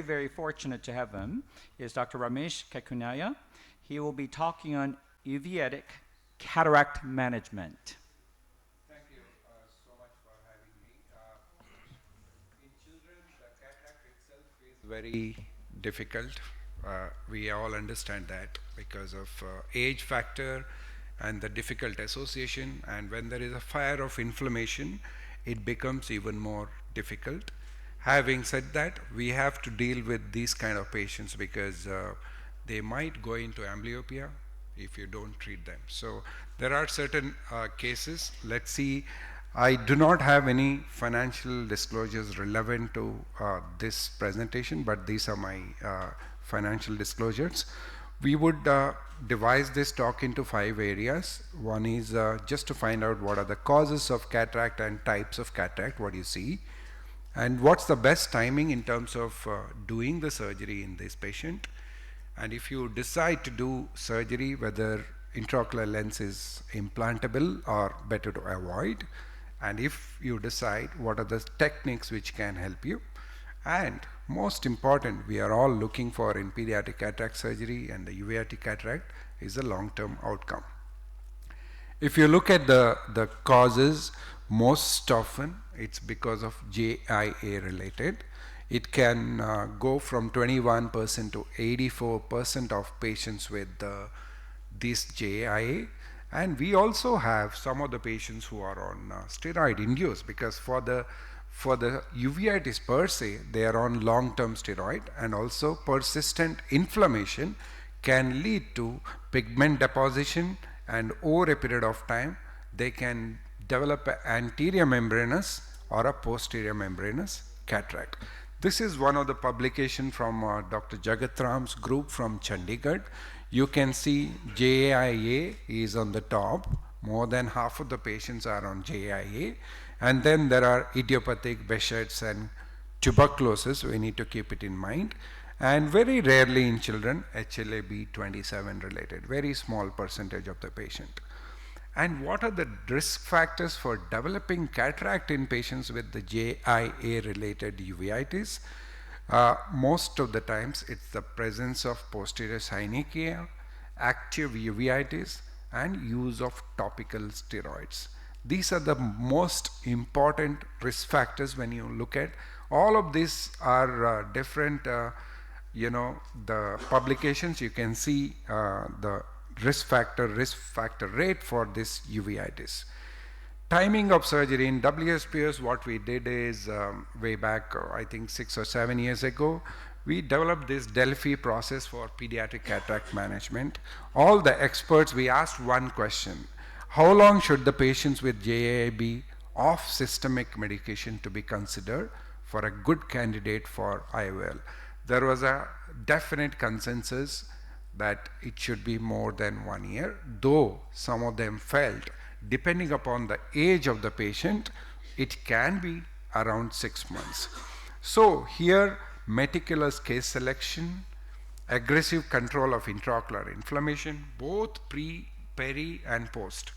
Very fortunate to have him is Dr. Ramesh KEKUNNAYA. He will be talking on Uveitic cataract management. Thank you so much for having me. In children, the cataract itself is very difficult. We all understand that because of age factor and the difficult association, and when there is a fire of inflammation, it becomes even more difficult. Having said that, we have to deal with these kind of patients because they might go into amblyopia if you don't treat them. So there are certain cases. Let's see. I do not have any financial disclosures relevant to this presentation, but these are my financial disclosures. We would divide this talk into 5 areas. One is just to find out what are the causes of cataract and types of cataract, what you see, and what's the best timing in terms of doing the surgery in this patient. And if you decide to do surgery, whether intraocular lens is implantable or better to avoid, and if you decide what are the techniques which can help you. And most important, we are all looking for in pediatric cataract surgery, and the uveitic cataract is a long-term outcome. If you look at the causes, most often it's because of JIA related. It can go from 21% to 84% of patients with this JIA. And we also have some of the patients who are on steroid induced, because for the uveitis per se, they are on long-term steroid, and also persistent inflammation can lead to pigment deposition, and over a period of time they can develop an anterior membranous or a posterior membranous cataract. This is one of the publications from Dr. Jagatram's group from Chandigarh. You can see JIA is on the top. More than half of the patients are on JIA. And then there are idiopathic Behçet's and tuberculosis. We need to keep it in mind. And very rarely in children, HLA-B27 related, very small percentage of the patient. And what are the risk factors for developing cataract in patients with the JIA related uveitis? Most of the times it's the presence of posterior synechiae, active uveitis, and use of topical steroids. These are the most important risk factors when you look at. All of these are different, the publications. You can see the risk factor rate for this uveitis. Timing of surgery in WSPS, what we did is way back, I think 6 or 7 years ago, we developed this Delphi process for pediatric cataract management. All the experts, we asked one question: how long should the patients with JIA be off systemic medication to be considered for a good candidate for IOL? There was a definite consensus that it should be more than 1 year, though some of them felt, depending upon the age of the patient, it can be around 6 months. So here, meticulous case selection, aggressive control of intraocular inflammation, both pre, peri, and post.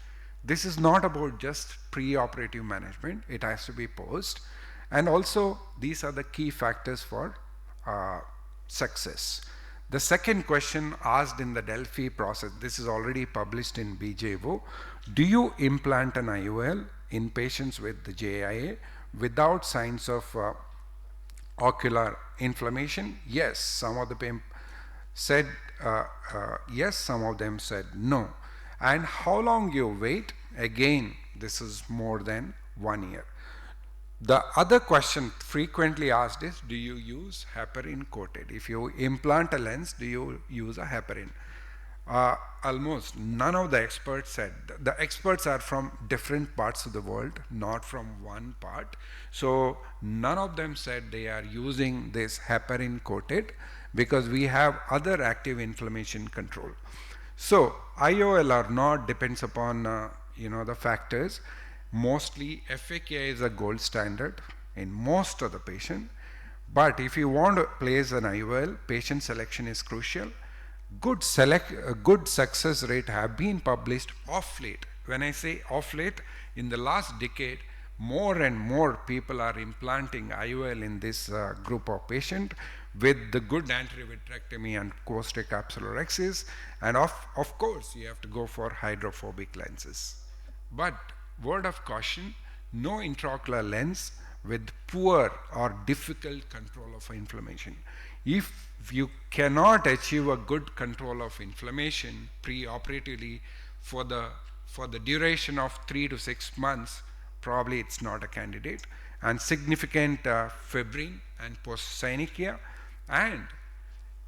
This is not about just pre-operative management, it has to be post. And also, these are the key factors for success. The second question asked in the Delphi process, this is already published in BJVO: do you implant an IOL in patients with the JIA without signs of ocular inflammation? Yes, some of the said yes, some of them said no. And how long you wait? Again, this is more than 1 year. The other question frequently asked is, do you use heparin coated? If you implant a lens, do you use a heparin? Almost none of the experts said. The experts are from different parts of the world, not from one part. So none of them said they are using this heparin coated, because we have other active inflammation control. So IOL or not depends upon the factors. Mostly FAKI is a gold standard in most of the patient. But if you want to place an IOL, patient selection is crucial. Good success rate have been published off late. When I say off late, in the last decade, more and more people are implanting IOL in this group of patients. with the good anterivitrectomy and coastocapsulorhexis, and of course you have to go for hydrophobic lenses. But word of caution, no intraocular lens with poor or difficult control of inflammation. If you cannot achieve a good control of inflammation pre-operatively for the duration of 3 to 6 months, probably it's not a candidate. And significant fibrin and post-synechiae. And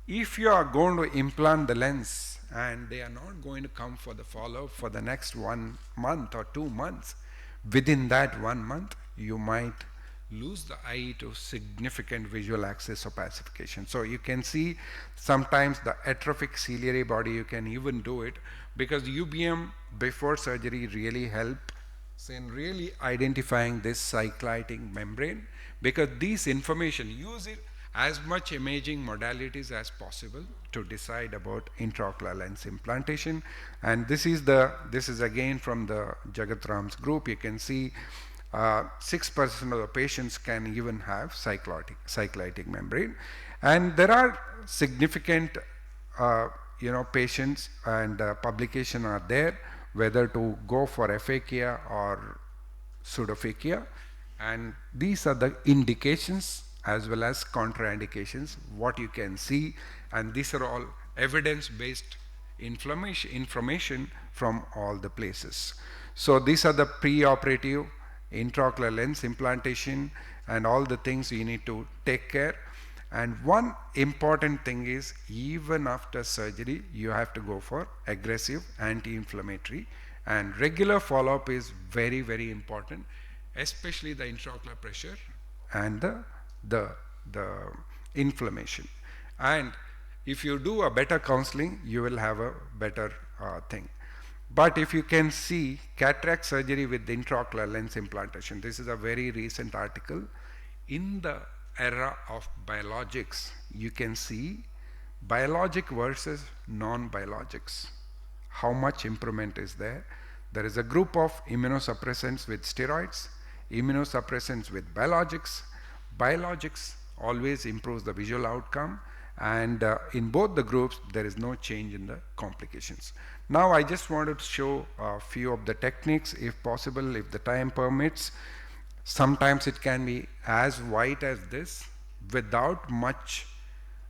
if you are going to implant the lens and they are not going to come for the follow-up for the next 1 month or 2 months, within that 1 month, you might lose the eye to significant visual axis opacification. So you can see sometimes the atrophic ciliary body, you can even do it because UBM before surgery really helps in really identifying this cycliting membrane, because these information, use it as much imaging modalities as possible to decide about intraocular lens implantation. And this is again from the Jagatram's group. You can see 6% of the patients can even have cyclitic membrane, and there are significant patients and publication are there whether to go for aphakia or pseudophakia, and these are the indications as well as contraindications what you can see, and these are all evidence-based information from all the places. So these are the pre-operative intraocular lens implantation and all the things you need to take care. And one important thing is, even after surgery you have to go for aggressive anti-inflammatory, and regular follow-up is very, very important, especially the intraocular pressure and the inflammation. And if you do a better counseling, you will have a better thing. But if you can see cataract surgery with intraocular lens implantation, this is a very recent article. In the era of biologics, you can see biologic versus non-biologics, how much improvement is there. There is a group of immunosuppressants with steroids, immunosuppressants with biologics. Biologics always improves the visual outcome, and in both the groups there is no change in the complications. Now I just wanted to show a few of the techniques, if possible, if the time permits. Sometimes it can be as white as this without much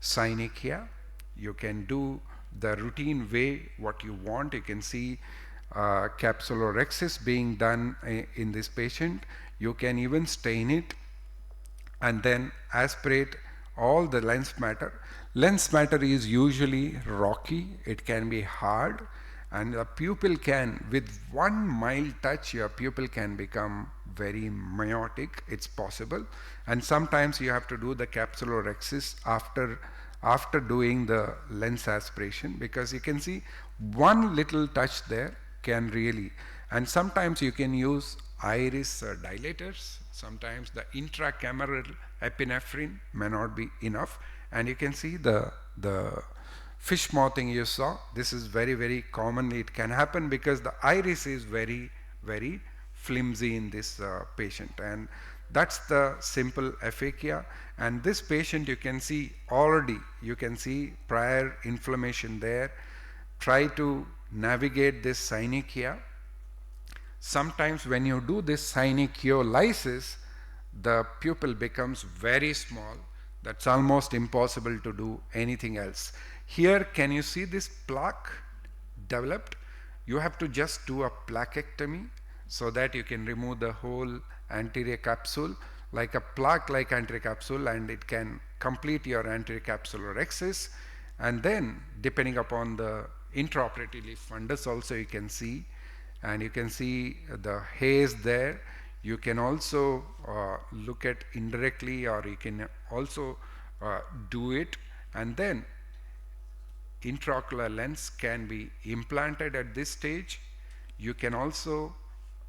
synechiae. You can do the routine way what you want. You can see capsulorhexis being done in this patient. You can even stain it and then aspirate all the lens matter. Lens matter is usually rocky, it can be hard, and the pupil can, with one mild touch, your pupil can become very myotic. It's possible. And sometimes you have to do the capsulorhexis after doing the lens aspiration, because you can see one little touch there can really, and sometimes you can use iris dilators. Sometimes the intracameral epinephrine may not be enough, and you can see the fish mouthing you saw. This is very, very commonly it can happen because the iris is very, very flimsy in this patient, and that's the simple aphakia. And this patient, you can see already, you can see prior inflammation there. Try to navigate this synechiae. Sometimes when you do this synechiolisis, the pupil becomes very small. That's almost impossible to do anything else. Here, can you see this plaque developed? You have to just do a plaquectomy so that you can remove the whole anterior capsule, like a plaque-like anterior capsule, and it can complete your anterior capsulorhexis. And then, depending upon the intraoperative leaf fundus also you can see, and you can see the haze there. You can also look at indirectly, or you can also do it, and then intraocular lens can be implanted at this stage. You can also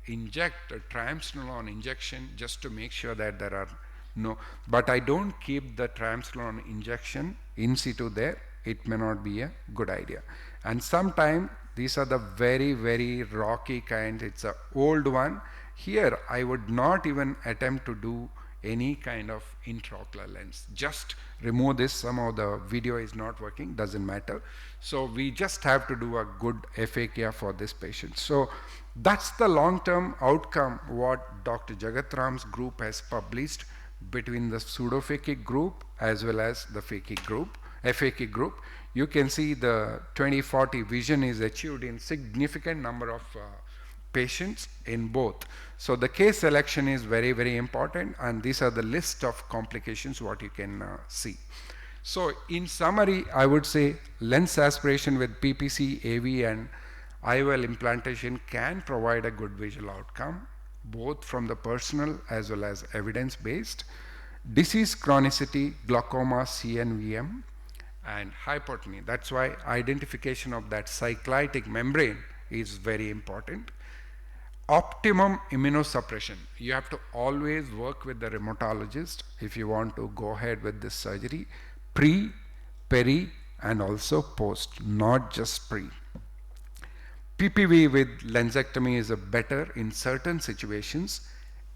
inject a triamcinolone injection just to make sure that there are no, but I don't keep the triamcinolone injection in situ there. It may not be a good idea. And sometimes these are the very, very rocky kind. It's an old one. Here I would not even attempt to do any kind of intraocular lens. Just remove this. Somehow the video is not working, doesn't matter. So we just have to do a good FAK for this patient. So that's the long-term outcome what Dr. Jagatram's group has published between the pseudophakic group as well as the phakic group, FAK group. You can see the 2040 vision is achieved in significant number of patients in both. So the case selection is very, very important, and these are the list of complications what you can see. So in summary, I would say lens aspiration with PPC, AV and IOL implantation can provide a good visual outcome, both from the personal as well as evidence-based. Disease chronicity, glaucoma, CNVM, and hypertony. That's why identification of that cyclitic membrane is very important. Optimum immunosuppression. You have to always work with the rheumatologist if you want to go ahead with this surgery. Pre, peri, and also post, not just pre. PPV with lensectomy is a better in certain situations,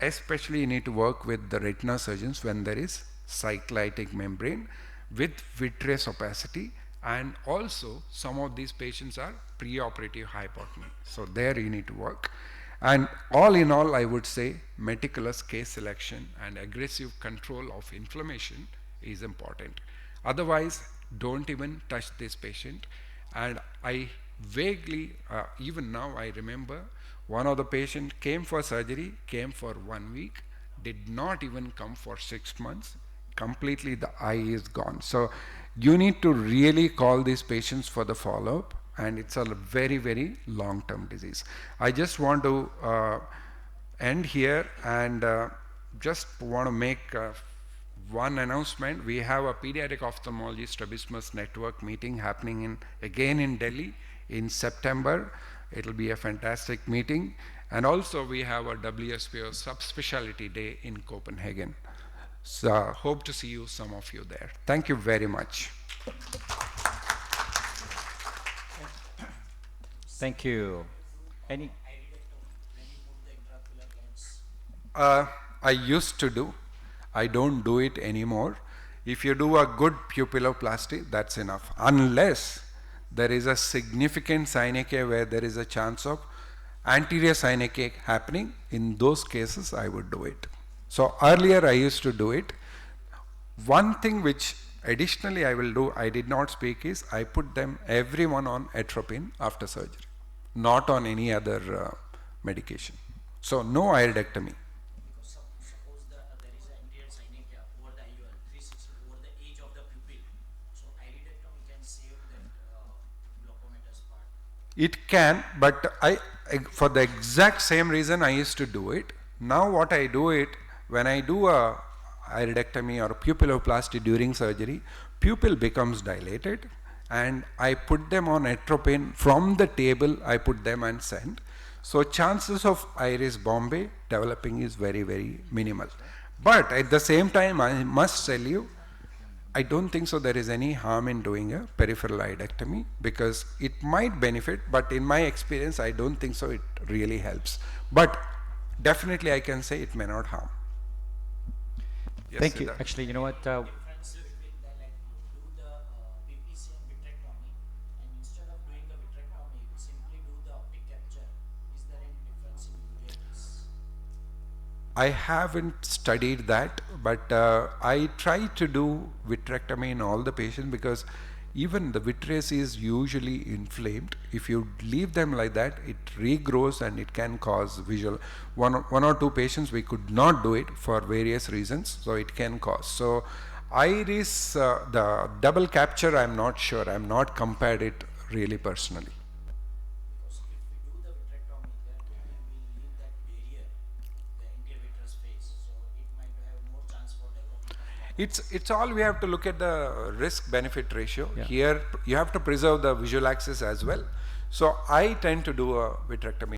especially you need to work with the retina surgeons when there is cyclitic membrane with vitreous opacity, and also some of these patients are preoperative hypotony. So there you need to work. And all in all, I would say meticulous case selection and aggressive control of inflammation is important. Otherwise, don't even touch this patient. And I vaguely, even now I remember, one of the patient came for surgery, came for 1 week, did not even come for 6 months. Completely the eye is gone. So you need to really call these patients for the follow-up, and it's a very, very long-term disease. I just want to end here and just want to make one announcement. We have a pediatric ophthalmology strabismus network meeting happening again in Delhi in September. It'll be a fantastic meeting. And also we have a WSPO subspecialty day in Copenhagen. So hope to see you, some of you there. Thank you very much. Thank you. Any? I used to do. I don't do it anymore. If you do a good pupilloplasty, that's enough. Unless there is a significant synechia where there is a chance of anterior synechia happening, in those cases I would do it. So earlier I used to do it. One thing which additionally I will do, I did not speak, is I put them everyone on atropine after surgery, not on any other medication. So no iridectomy. Because suppose there is an anterior synechia over the IOL 360 over the edge of the pupil, so iridectomy can save that glaucomatous part. It can, but for the exact same reason I used to do it. Now what I do it, when I do a iridectomy or pupilloplasty during surgery, pupil becomes dilated and I put them on atropine from the table. I put them and send. So chances of iris bombay developing is very, very minimal. But at the same time, I must tell you, I don't think so there is any harm in doing a peripheral iridectomy, because it might benefit, but in my experience, I don't think so it really helps. But definitely I can say it may not harm. Yes, Thank you. Siddharth. Actually, you know what? Difference between the, like, do the PPC and vitrectomy, and instead of doing the vitrectomy, simply do the optic capture. Is there any difference in uveitis? I haven't studied that, but I try to do vitrectomy in all the patients, because even the vitreous is usually inflamed. If you leave them like that, it regrows and it can cause visual. One or two patients we could not do it for various reasons, so it can cause. So iris, the double capture, I'm not sure. I'm not compared it really personally. Because if we do the vitrectomy, then we will leave that barrier, the anterior vitreous phase, so it might have more chance for development of It's all, we have to look at the risk benefit ratio. Yeah. Here you have to preserve the visual axis as well. So I tend to do a vitrectomy.